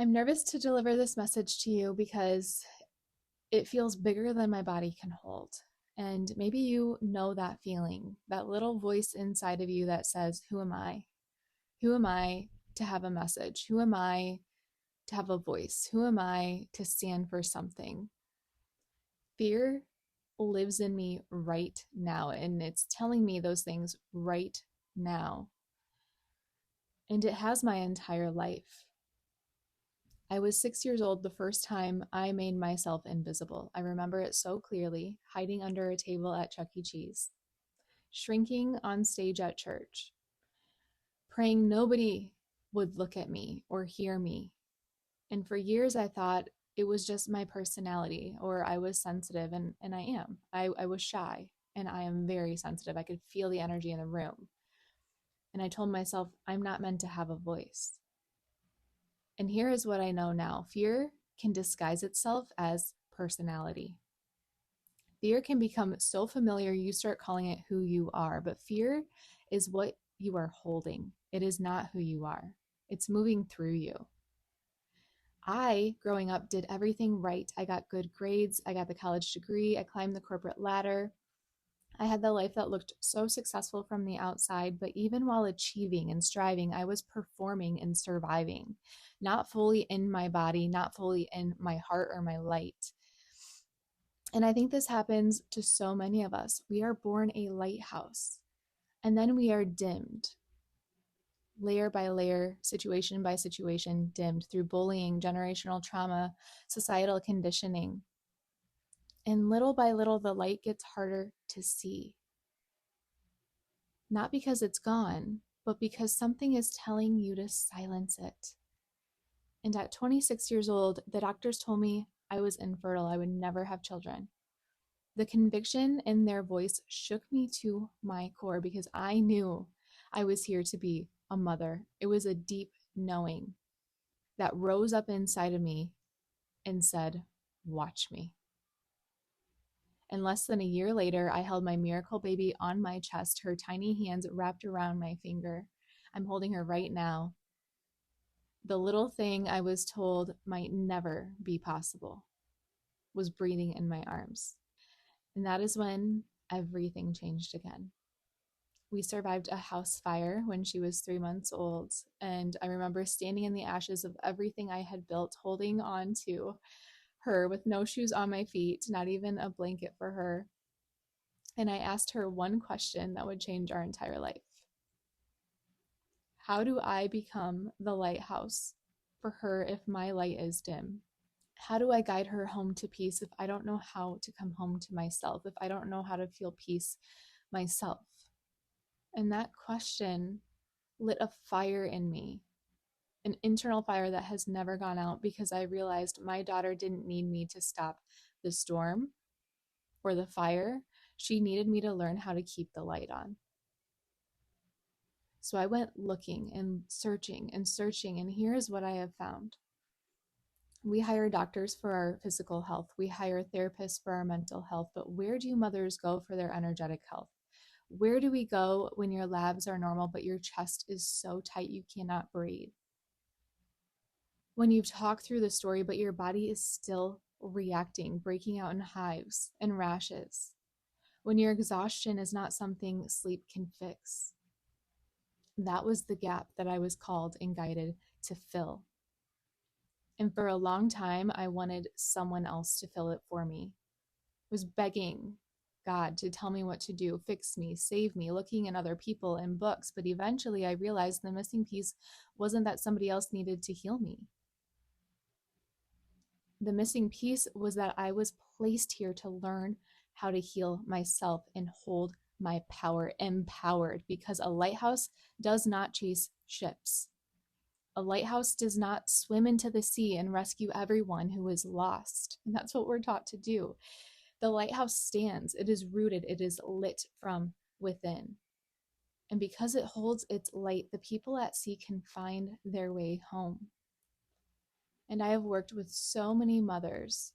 I'm nervous to deliver this message to you because it feels bigger than my body can hold. And maybe you know that feeling, that little voice inside of you that says, who am I? Who am I to have a message? Who am I to have a voice? Who am I to stand for something? Fear lives in me right now, and it's telling me those things right now. And it has my entire life. I was 6 years old the first time I made myself invisible. I remember it so clearly, hiding under a table at Chuck E. Cheese, shrinking on stage at church, praying nobody would look at me or hear me. And for years, I thought it was just my personality, or I was sensitive, and I am. I was shy, and I am very sensitive. I could feel the energy in the room. And I told myself, I'm not meant to have a voice. And here is what I know now: fear can disguise itself as personality. Fear can become so familiar you start calling it who you are, but fear is what you are holding. It is not who you are. It's moving through you. I, growing up, did everything right. I got good grades, I got the college degree, I climbed the corporate ladder. I had the life that looked so successful from the outside, but even while achieving and striving, I was performing and surviving, not fully in my body, not fully in my heart or my light. And I think this happens to so many of us. We are born a lighthouse, and then we are dimmed, layer by layer, situation by situation, dimmed through bullying, generational trauma, societal conditioning. And little by little, the light gets harder to see. Not because it's gone, but because something is telling you to silence it. And at 26 years old, the doctors told me I was infertile. I would never have children. The conviction in their voice shook me to my core because I knew I was here to be a mother. It was a deep knowing that rose up inside of me and said, watch me. And less than a year later, I held my miracle baby on my chest, her tiny hands wrapped around my finger. I'm holding her right now. The little thing I was told might never be possible was breathing in my arms. And that is when everything changed again. We survived a house fire when she was 3 months old. And I remember standing in the ashes of everything I had built, holding on to her with no shoes on my feet, not even a blanket for her. And I asked her one question that would change our entire life. How do I become the lighthouse for her if my light is dim? How do I guide her home to peace if I don't know how to come home to myself, if I don't know how to feel peace myself? And that question lit a fire in me, an internal fire that has never gone out, because I realized my daughter didn't need me to stop the storm or the fire. She needed me to learn how to keep the light on. So I went looking and searching, and here is what I have found. We hire doctors for our physical health. We hire therapists for our mental health. But where do mothers go for their energetic health? Where do we go when your labs are normal, but your chest is so tight you cannot breathe? When you've talked through the story, but your body is still reacting, breaking out in hives and rashes. When your exhaustion is not something sleep can fix. That was the gap that I was called and guided to fill. And for a long time, I wanted someone else to fill it for me. I was begging God to tell me what to do, fix me, save me, looking at other people and books. But eventually I realized the missing piece wasn't that somebody else needed to heal me. The missing piece was that I was placed here to learn how to heal myself and hold my power empowered, because a lighthouse does not chase ships. A lighthouse does not swim into the sea and rescue everyone who is lost. And that's what we're taught to do. The lighthouse stands, it is rooted, it is lit from within. And because it holds its light, the people at sea can find their way home. And I have worked with so many mothers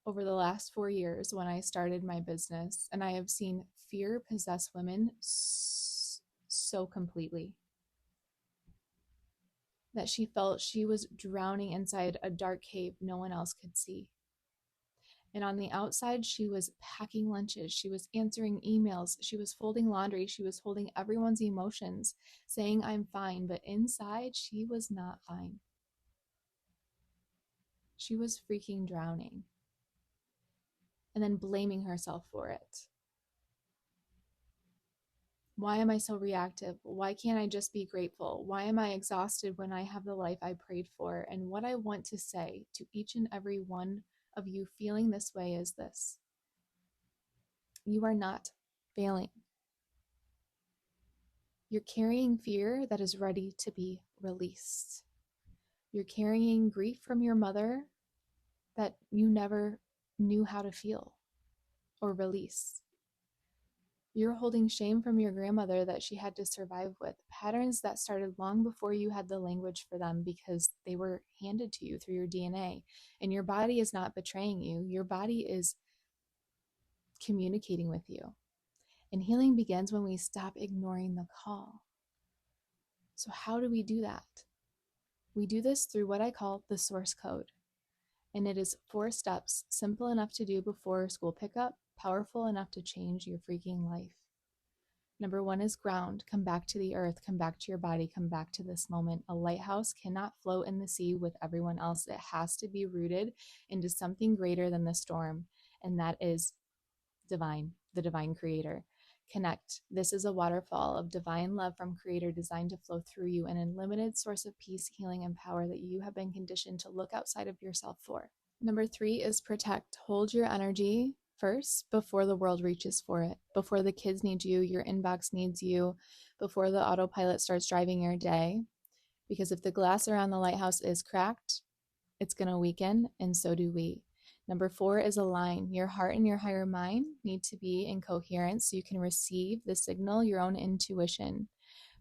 over the last 4 years when I started my business, and I have seen fear possess women so completely. that she felt she was drowning inside a dark cave no one else could see. And on the outside, she was packing lunches, she was answering emails, she was folding laundry, she was holding everyone's emotions, saying, I'm fine. But inside, she was not fine. She was freaking drowning. And then blaming herself for it. Why am I so reactive? Why can't I just be grateful? Why am I exhausted when I have the life I prayed for? And what I want to say to each and every one of you feeling this way is this: you are not failing. You're carrying fear that is ready to be released. You're carrying grief from your mother that you never knew how to feel or release. You're holding shame from your grandmother that she had to survive with, patterns that started long before you had the language for them because they were handed to you through your DNA. And your body is not betraying you. Your body is communicating with you. And healing begins when we stop ignoring the call. So how do we do that? We do this through what I call the source code. And it is 4 steps, simple enough to do before school pickup, powerful enough to change your freaking life. Number 1 is ground. Come back to the earth, come back to your body, come back to this moment. A lighthouse cannot float in the sea with everyone else. It has to be rooted into something greater than the storm, and that is divine, the divine creator. Connect. This is a waterfall of divine love from creator designed to flow through you, an unlimited source of peace, healing, and power that you have been conditioned to look outside of yourself for. Number 3 is protect. Hold your energy first before the world reaches for it, before the kids need you, your inbox needs you, before the autopilot starts driving your day. Because if the glass around the lighthouse is cracked, it's going to weaken, and so do we. Number 4 is align. Your heart and your higher mind need to be in coherence so you can receive the signal, your own intuition.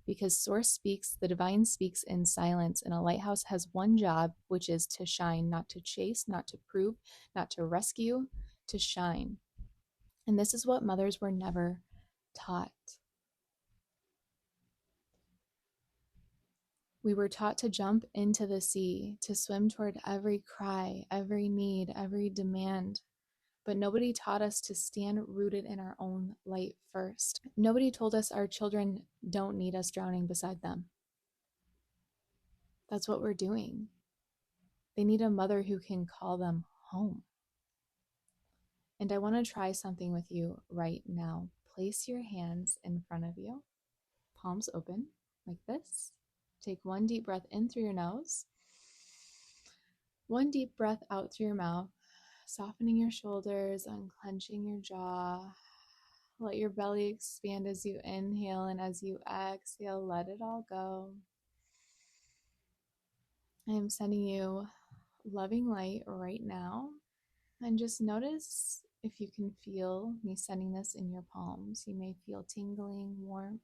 Because source speaks, the divine speaks in silence, and a lighthouse has one job, which is to shine, not to chase, not to prove, not to rescue, to shine. And this is what mothers were never taught. We were taught to jump into the sea, to swim toward every cry, every need, every demand. But nobody taught us to stand rooted in our own light first. Nobody told us our children don't need us drowning beside them. That's what we're doing. They need a mother who can call them home. And I want to try something with you right now. Place your hands in front of you, palms open, like this. Take one deep breath in through your nose, one deep breath out through your mouth, softening your shoulders, unclenching your jaw. Let your belly expand as you inhale, and as you exhale, let it all go. I am sending you loving light right now. And just notice if you can feel me sending this in your palms. You may feel tingling, warmth,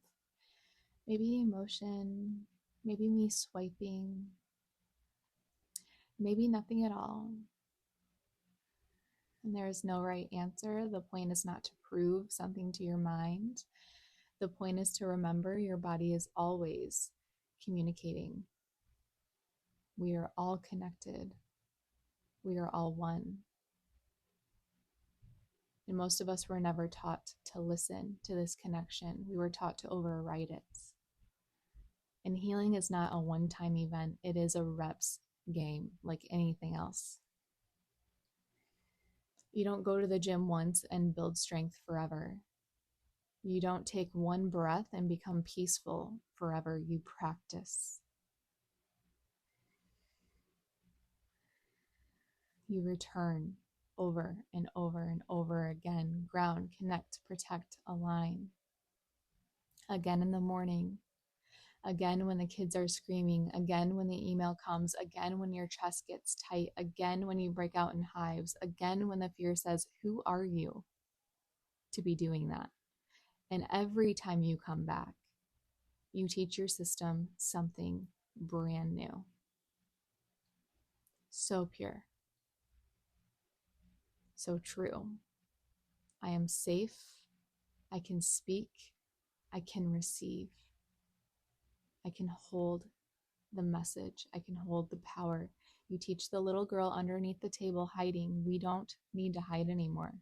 maybe emotion, maybe me swiping, maybe nothing at all. And there is no right answer. The point is not to prove something to your mind. The point is to remember your body is always communicating. We are all connected. We are all one. And most of us were never taught to listen to this connection. We were taught to override it. And healing is not a one-time event. It is a reps game, like anything else. You don't go to the gym once and build strength forever. You don't take one breath and become peaceful forever. You practice. You return over and over and over again. Ground, connect, protect, align. Again in the morning. Again when the kids are screaming. Again when the email comes. Again when your chest gets tight. Again when you break out in hives. Again when the fear says, who are you to be doing that? And every time you come back, you teach your system something brand new. So pure. So true. I am safe. I can speak. I can receive. I can hold the message. I can hold the power. You teach the little girl underneath the table hiding. We don't need to hide anymore.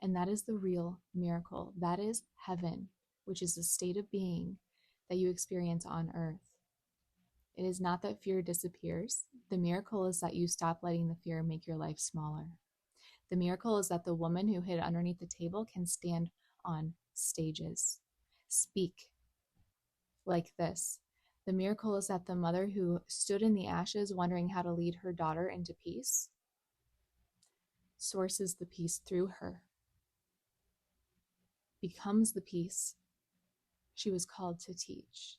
And that is the real miracle. That is heaven, which is a state of being that you experience on earth. It is not that fear disappears. The miracle is that you stop letting the fear make your life smaller. The miracle is that the woman who hid underneath the table can stand on stages, speak like this. The miracle is that the mother who stood in the ashes wondering how to lead her daughter into peace sources the peace through her, becomes the peace she was called to teach.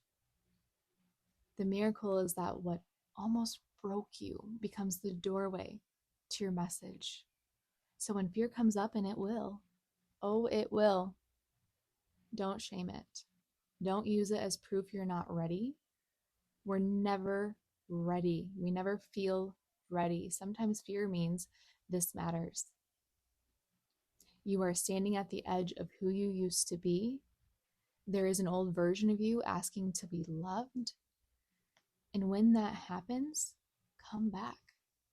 The miracle is that what almost broke you becomes the doorway to your message. So when fear comes up, and it will, oh, it will, don't shame it. Don't use it as proof you're not ready. We're never ready. We never feel ready. Sometimes fear means this matters. You are standing at the edge of who you used to be. There is an old version of you asking to be loved. And when that happens, come back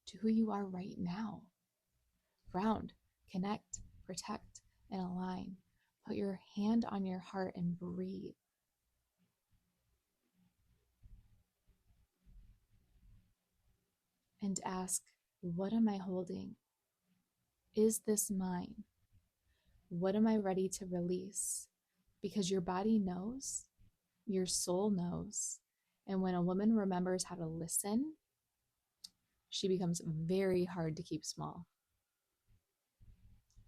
to who you are right now. Ground, connect, protect, and align. Put your hand on your heart and breathe. And ask, what am I holding? Is this mine? What am I ready to release? Because your body knows, your soul knows. And when a woman remembers how to listen, she becomes very hard to keep small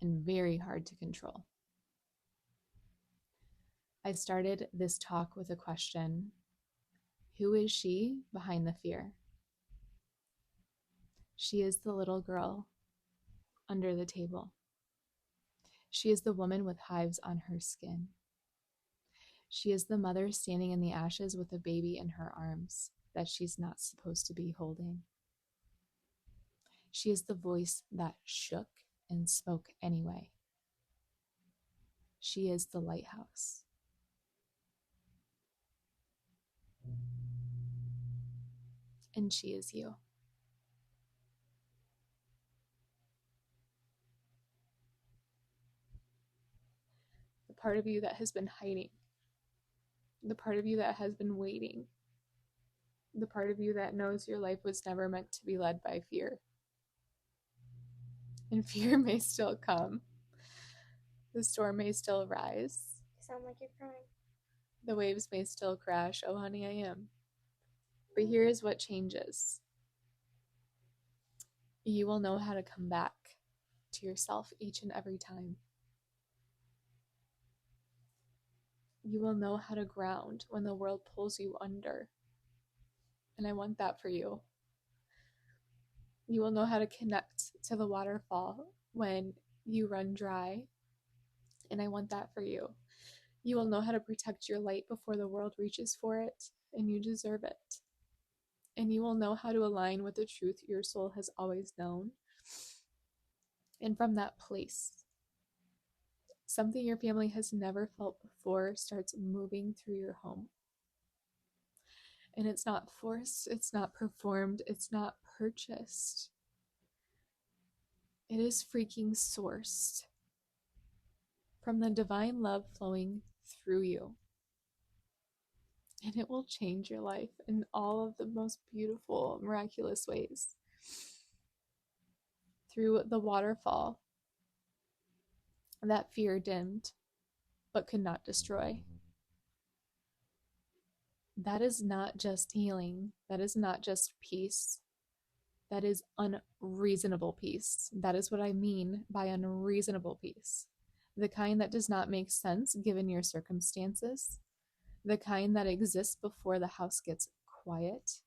and very hard to control. I started this talk with a question. Who is she behind the fear? She is the little girl under the table. She is the woman with hives on her skin. She is the mother standing in the ashes with a baby in her arms that she's not supposed to be holding. She is the voice that shook and spoke anyway. She is the lighthouse. And she is you. The part of you that has been hiding, the part of you that has been waiting, the part of you that knows your life was never meant to be led by fear. And fear may still come. The storm may still rise. You sound like you're crying. The waves may still crash. Oh, honey, I am. But here is what changes. You will know how to come back to yourself each and every time. You will know how to ground when the world pulls you under. And I want that for you. You will know how to connect to the waterfall when you run dry. And I want that for you. You will know how to protect your light before the world reaches for it, and you deserve it. And you will know how to align with the truth your soul has always known. And from that place, something your family has never felt before starts moving through your home. And it's not forced, it's not performed, it's not purchased. It is freaking sourced from the divine love flowing through you. And it will change your life in all of the most beautiful, miraculous ways. Through the waterfall that fear dimmed, but could not destroy. That is not just healing. That is not just peace. That is unreasonable peace. That is what I mean by unreasonable peace. The kind that does not make sense given your circumstances. The kind that exists before the house gets quiet.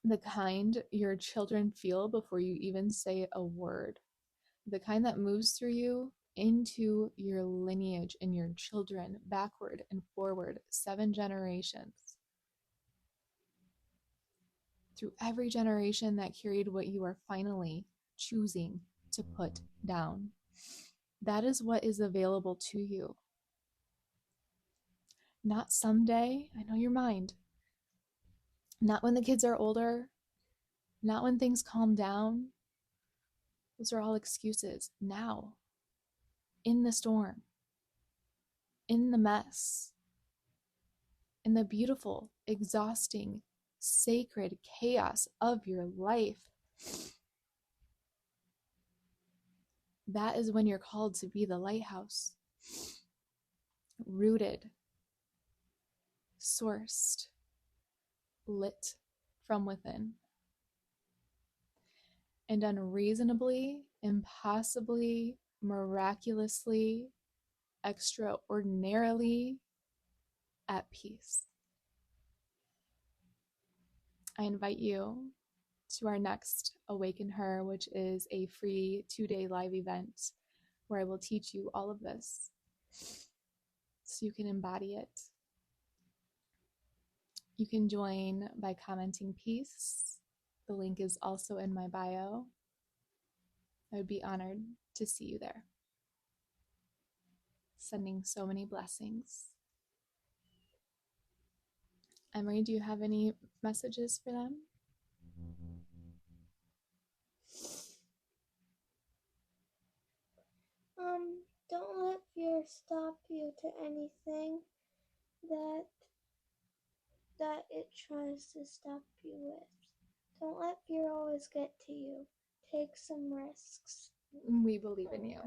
The kind your children feel before you even say a word. The kind that moves through you into your lineage and your children, backward and forward, 7 generations. Through every generation that carried what you are finally choosing to put down. That is what is available to you. Not someday, I know your mind. Not when the kids are older, not when things calm down. Those are all excuses. Now, in the storm, in the mess, in the beautiful, exhausting, sacred chaos of your life, that is when you're called to be the lighthouse, rooted, sourced, lit from within, and unreasonably, impossibly, miraculously, extraordinarily at peace. I invite you to our next Awaken Her, which is a free 2-day live event where I will teach you all of this so you can embody it. You can join by commenting peace. The link is also in my bio. I would be honored to see you there. Sending so many blessings. Emery, do you have any messages for them? Don't let fear stop you to anything that it tries to stop you with. Don't let fear always get to you. Take some risks. We believe in you.